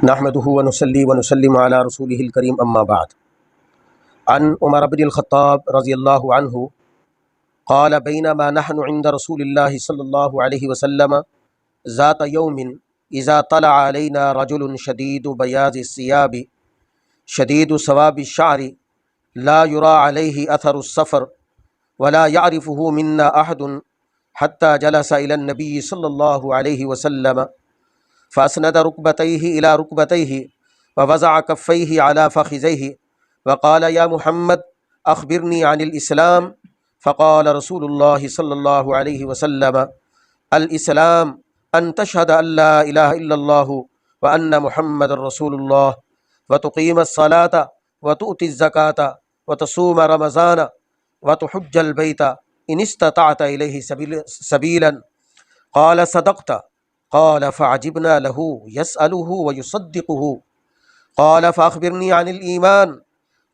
نحمده ونصلي ونسلم على رسوله الكريم اما بعد. عن عمر بن الخطاب رضی اللہ عنہ قال بينما نحن عند رسول الله صلى الله عليه وسلم ذات يوم اذا طلع علينا رجل شديد بياض الثياب شديد سواد الشعر لا يرى عليه اثر السفر ولا يعرفه منا احد حتى جلس الى النبي صلى الله عليه وسلم فاسند ركبتيه الى ركبتيه ووضع كفيه على فخذيه وقال يا محمد اخبرني عن الاسلام فقال رسول الله صلى الله عليه وسلم الاسلام ان تشهد ان لا اله الا الله وان محمد رسول الله وتقيم الصلاة وتؤتي الزكاة وتصوم رمضان وتحج البيت ان استطعت اليه سبيلا قال صدقت. قال فعجبنا له يسأله ويصدقه. قال فأخبرني عن الإيمان.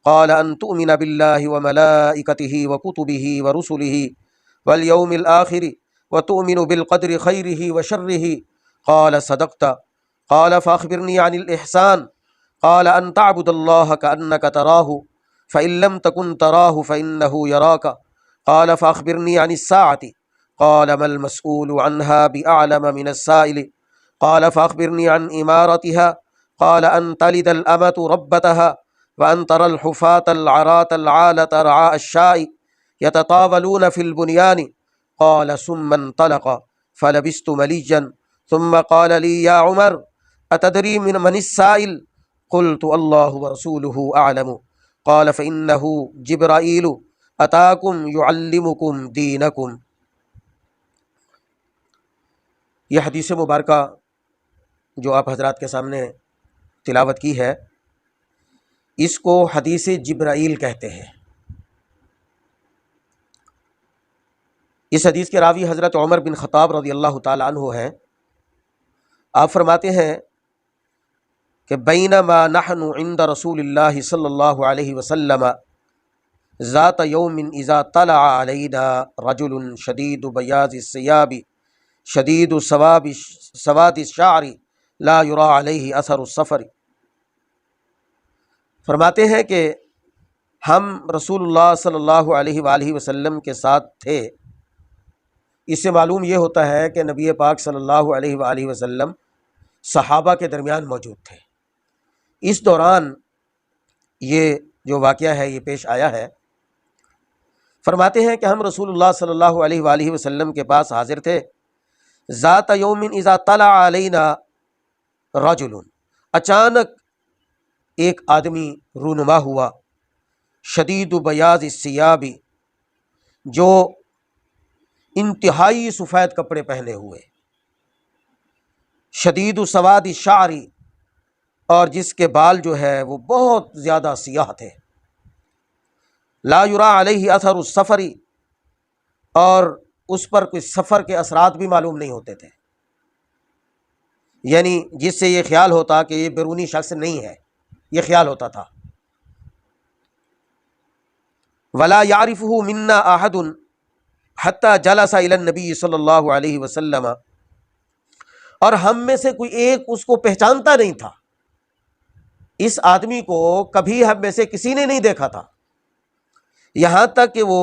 قال أن تؤمن بالله وملائكته وكتبه ورسله واليوم الآخر وتؤمن بالقدر خيره وشره. قال صدقت. قال فأخبرني عن الإحسان. قال أن تعبد الله كأنك تراه فإن لم تكن تراه فإنه يراك. قال فأخبرني عن الساعة. قال ما المسؤول عنها بأعلم من السائل. قال فأخبرني عن إمارتها. قال أن تلد الأمة ربتها وأن ترى الحفاة العراة العالة رعاء الشاء يتطاولون في البنيان. قال ثم انطلق فلبست مليا ثم قال لي يا عمر أتدري من السائل؟ قلت الله ورسوله أعلم. قال فإنه جبرائيل أتاكم يعلمكم دينكم. یہ حدیث مبارکہ جو آپ حضرات کے سامنے تلاوت کی ہے اس کو حدیث جبرائیل کہتے ہیں. اس حدیث کے راوی حضرت عمر بن خطاب رضی اللہ تعالی عنہ ہیں. آپ فرماتے ہیں کہ بینما نحن عند رسول اللہ صلی اللہ علیہ وسلم ذات یوم اذا طلع علینا رجل شدید بیاض الثیاب شدید سواد الشعر لا یرا علیہ اثر السفر. فرماتے ہیں کہ ہم رسول اللہ صلی اللہ علیہ وآلہ وسلم کے ساتھ تھے. اس سے معلوم یہ ہوتا ہے کہ نبی پاک صلی اللہ علیہ وآلہ وسلم صحابہ کے درمیان موجود تھے. اس دوران یہ جو واقعہ ہے یہ پیش آیا ہے. فرماتے ہیں کہ ہم رسول اللہ صلی اللہ علیہ وآلہ وسلم کے پاس حاضر تھے. ذات یوم اذا طلع علینا رجل، اچانک ایک آدمی رونما ہوا، شدید بیاض الثیاب، جو انتہائی سفید کپڑے پہنے ہوئے، شدید سواد الشعر، اور جس کے بال جو ہے وہ بہت زیادہ سیاہ تھے، لا یرا علیہ اثر السفر، اور اس پر کوئی سفر کے اثرات بھی معلوم نہیں ہوتے تھے. یعنی جس سے یہ خیال ہوتا کہ یہ بیرونی شخص نہیں ہے، یہ خیال ہوتا تھا. ولا يعرفه منا احد حتى جلس الى النبي صلی اللہ علیہ وسلم، اور ہم میں سے کوئی ایک اس کو پہچانتا نہیں تھا. اس آدمی کو کبھی ہم میں سے کسی نے نہیں دیکھا تھا، یہاں تک کہ وہ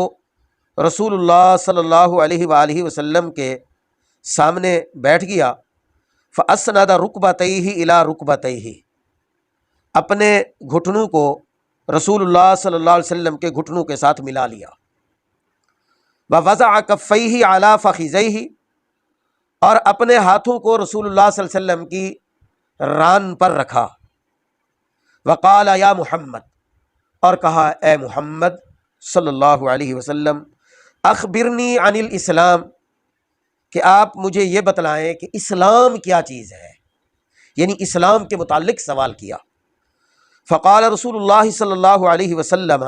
رسول اللہ صلی اللہ علیہ وآلہ وسلم کے سامنے بیٹھ گیا. فاسند رکبتیہ الی رکبتیہ، اپنے گھٹنوں کو رسول اللہ صلی اللہ علیہ وسلم کے گھٹنوں کے ساتھ ملا لیا. ووضع کفیہ علی فخذیہ، اور اپنے ہاتھوں کو رسول اللہ صلی اللہ علیہ وسلم کی ران پر رکھا. وقال یا محمد، اور کہا اے محمد صلی اللہ علیہ وسلم، اخبرنی عن الاسلام، کہ آپ مجھے یہ بتلائیں کہ اسلام کیا چیز ہے، یعنی اسلام کے متعلق سوال کیا. فقال رسول اللہ صلی اللہ علیہ وسلم،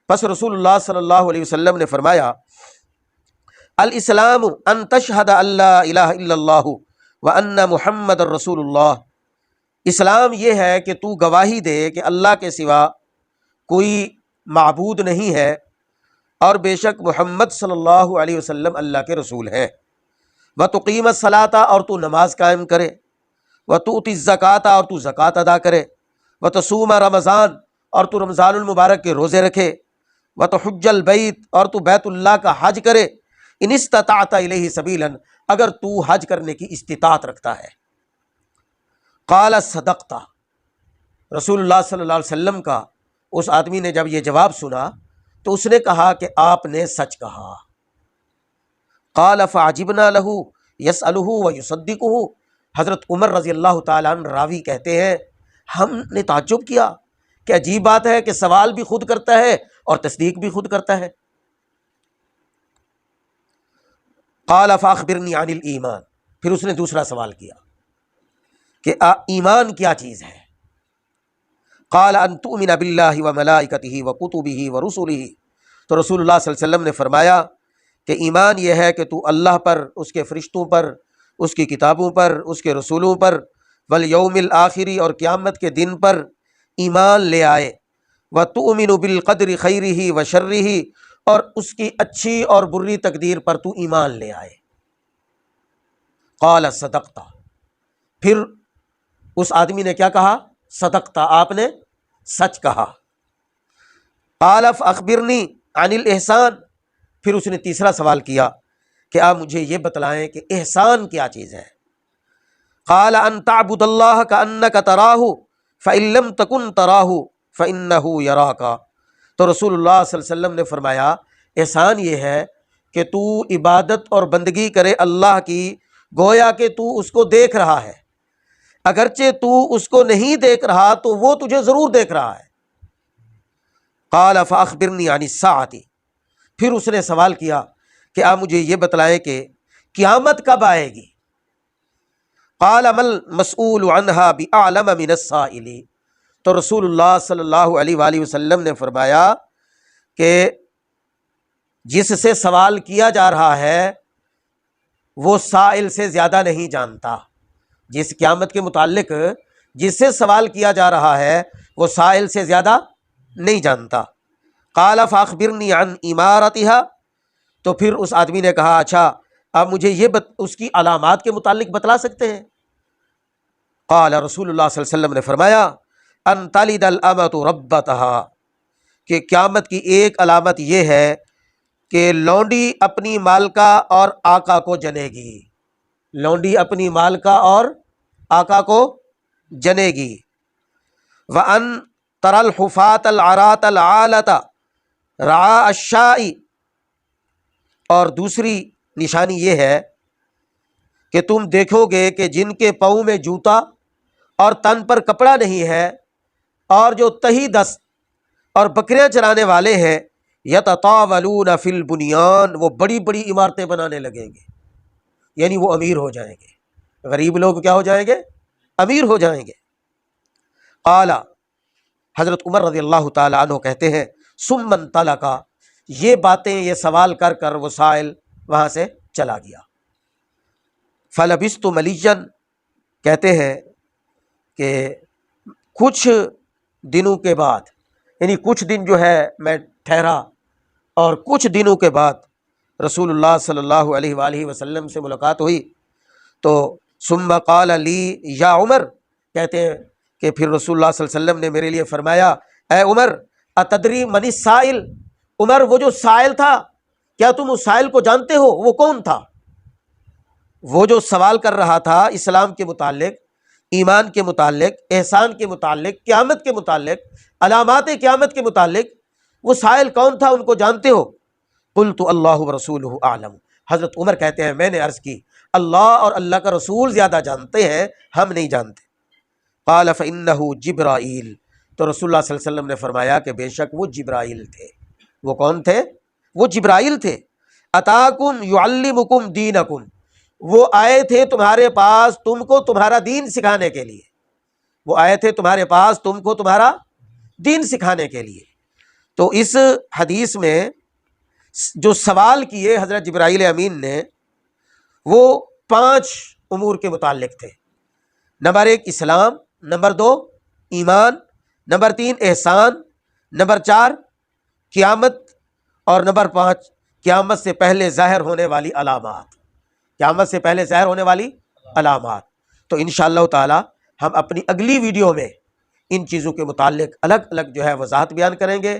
پس رسول اللہ صلی اللہ علیہ وسلم نے فرمایا، الاسلام ان تشہد ان لا الہ الا اللہ وان محمد رسول اللہ. اسلام یہ ہے کہ تو گواہی دے کہ اللہ کے سوا کوئی معبود نہیں ہے اور بے شک محمد صلی اللہ علیہ وسلم اللہ کے رسول ہیں. وتقیم الصلاۃ، اور تو نماز قائم کرے. وتؤتی الزکوٰۃ اور تو زکوٰۃ ادا کرے، وتصوم رمضان اور تو رمضان المبارک کے روزے رکھے، وتحج البیت اور تو بیت اللہ کا حج کرے، ان استطعت الیہ سبیلا اگر تو حج کرنے کی استطاعت رکھتا ہے۔ قال صدقت، رسول اللہ صلی اللہ علیہ وسلم کا اس آدمی نے جب یہ جواب سنا تو اس نے کہا کہ آپ نے سچ کہا۔ قال فعجبنا له يسأله ويصدقه، حضرت عمر رضی اللہ تعالیٰ عنہ راوی کہتے ہیں ہم نے تعجب کیا کہ عجیب بات ہے کہ سوال بھی خود کرتا ہے اور تصدیق بھی خود کرتا ہے۔ قال فاخبرنی عن الایمان، پھر اس نے دوسرا سوال کیا کہ ایمان کیا چیز ہے؟ قال ان تؤمن باللہ وملائکتہ وکتبہ ورسلہ، تو رسول اللہ صلی اللہ علیہ وسلم نے فرمایا کہ ایمان یہ ہے کہ تو اللہ پر، اس کے فرشتوں پر، اس کی کتابوں پر، اس کے رسولوں پر، والیوم الآخری اور قیامت کے دن پر ایمان لے آئے، وتؤمن بالقدر خیرہ وشرہ اور اس کی اچھی اور بری تقدیر پر تو ایمان لے آئے۔ قال صدقت، پھر اس آدمی نے کیا کہا؟ صدقت، آپ نے سچ کہا۔ قال فاخبرنی عن الاحسان، پھر اس نے تیسرا سوال کیا کہ آپ مجھے یہ بتلائیں کہ احسان کیا چیز ہے؟ قال ان تعبد اللہ کأنک تراہ فإن لم تکن تراہ فإنہ یراک، تو رسول اللہ صلی اللہ علیہ وسلم نے فرمایا احسان یہ ہے کہ تو عبادت اور بندگی کرے اللہ کی گویا کہ تو اس کو دیکھ رہا ہے، اگرچہ تو اس کو نہیں دیکھ رہا تو وہ تجھے ضرور دیکھ رہا ہے۔ قال فاخبرنی عن الساعۃ، پھر اس نے سوال کیا کہ آپ مجھے یہ بتلائیں کہ قیامت کب آئے گی؟ قال مل مسئول عنہا بأعلم من السائل، تو رسول اللہ صلی اللہ علیہ وآلہ وسلم نے فرمایا کہ جس سے سوال کیا جا رہا ہے وہ سائل سے زیادہ نہیں جانتا، جس قیامت کے متعلق جس سے سوال کیا جا رہا ہے وہ سائل سے زیادہ نہیں جانتا۔ قال فاخبرنی عن امارتها، تو پھر اس آدمی نے کہا اچھا آپ مجھے یہ اس کی علامات کے متعلق بتلا سکتے ہیں؟ قال رسول اللہ صلی اللہ علیہ وسلم نے فرمایا ان تلد الامۃ ربتها، کہ قیامت کی ایک علامت یہ ہے کہ لونڈی اپنی مالکہ اور آقا کو جنے گی، لونڈی اپنی مالکہ اور آقا کو جنے گی۔ وَأَن تَرَى الْحُفَاةَ الْعَرَاةَ الْعَالَةَ رَعَاءَ الشَّاءِ، اور دوسری نشانی یہ ہے کہ تم دیکھو گے کہ جن کے پاؤں میں جوتا اور تن پر کپڑا نہیں ہے اور جو تہی دست اور بکریاں چرانے والے ہیں، یتطاولون فی البنیان، وہ بڑی بڑی عمارتیں بنانے لگیں گے، یعنی وہ امیر ہو جائیں گے، غریب لوگ کیا ہو جائیں گے؟ امیر ہو جائیں گے۔ قال، حضرت عمر رضی اللہ تعالی عنہ کہتے ہیں ثم انطلق، یہ باتیں یہ سوال کر کر وہ سائل وہاں سے چلا گیا۔ فلبثت ملیا، کہتے ہیں کہ کچھ دنوں کے بعد، یعنی کچھ دن جو ہے میں ٹھہرا، اور کچھ دنوں کے بعد رسول اللہ صلی اللہ علیہ وآلہ وسلم سے ملاقات ہوئی تو ثم قال لی یا عمر، کہتے ہیں کہ پھر رسول اللہ صلی اللہ علیہ وسلم نے میرے لیے فرمایا اے عمر اتدری من السائل، عمر وہ جو سائل تھا کیا تم اس سائل کو جانتے ہو؟ وہ کون تھا؟ وہ جو سوال کر رہا تھا اسلام کے متعلق، ایمان کے متعلق، احسان کے متعلق، قیامت کے متعلق، علامات قیامت کے متعلق، وہ سائل کون تھا؟ ان کو جانتے ہو؟ قلت اللہ ورسولہ اعلم، حضرت عمر کہتے ہیں میں نے عرض کی اللہ اور اللہ کا رسول زیادہ جانتے ہیں، ہم نہیں جانتے۔ قال فإنہ جبرائیل، تو رسول اللہ صلی اللہ علیہ وسلم نے فرمایا کہ بے شک وہ جبرائیل تھے۔ وہ کون تھے؟ وہ جبرائیل تھے۔ اتاکم یعلمکم دینکم، وہ آئے تھے تمہارے پاس تم کو تمہارا دین سکھانے کے لیے، وہ آئے تھے تمہارے پاس تم کو تمہارا دین سکھانے کے لیے۔ تو اس حدیث میں جو سوال کیے حضرت جبرائیل امین نے وہ 5 امور کے متعلق تھے۔ نمبر 1 اسلام، نمبر 2 ایمان، نمبر 3 احسان، نمبر 4 قیامت، اور نمبر 5 قیامت سے پہلے ظاہر ہونے والی علامات، قیامت سے پہلے ظاہر ہونے والی علامات۔ تو انشاءاللہ تعالی ہم اپنی اگلی ویڈیو میں ان چیزوں کے متعلق الگ الگ جو ہے وضاحت بیان کریں گے۔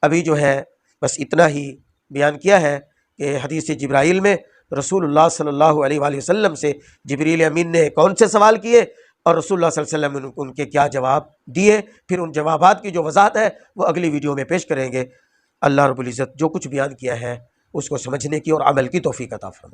ابھی جو ہے بس اتنا ہی بیان کیا ہے کہ حدیث جبرائیل میں رسول اللہ صلی اللہ علیہ وآلہ وسلم سے جبریل امین نے کون سے سوال کیے اور رسول اللہ صلی اللہ علیہ وسلم نے ان کے کیا جواب دیے، پھر ان جوابات کی جو وضاحت ہے وہ اگلی ویڈیو میں پیش کریں گے۔ اللہ رب العزت جو کچھ بیان کیا ہے اس کو سمجھنے کی اور عمل کی توفیق عطا فرمائے۔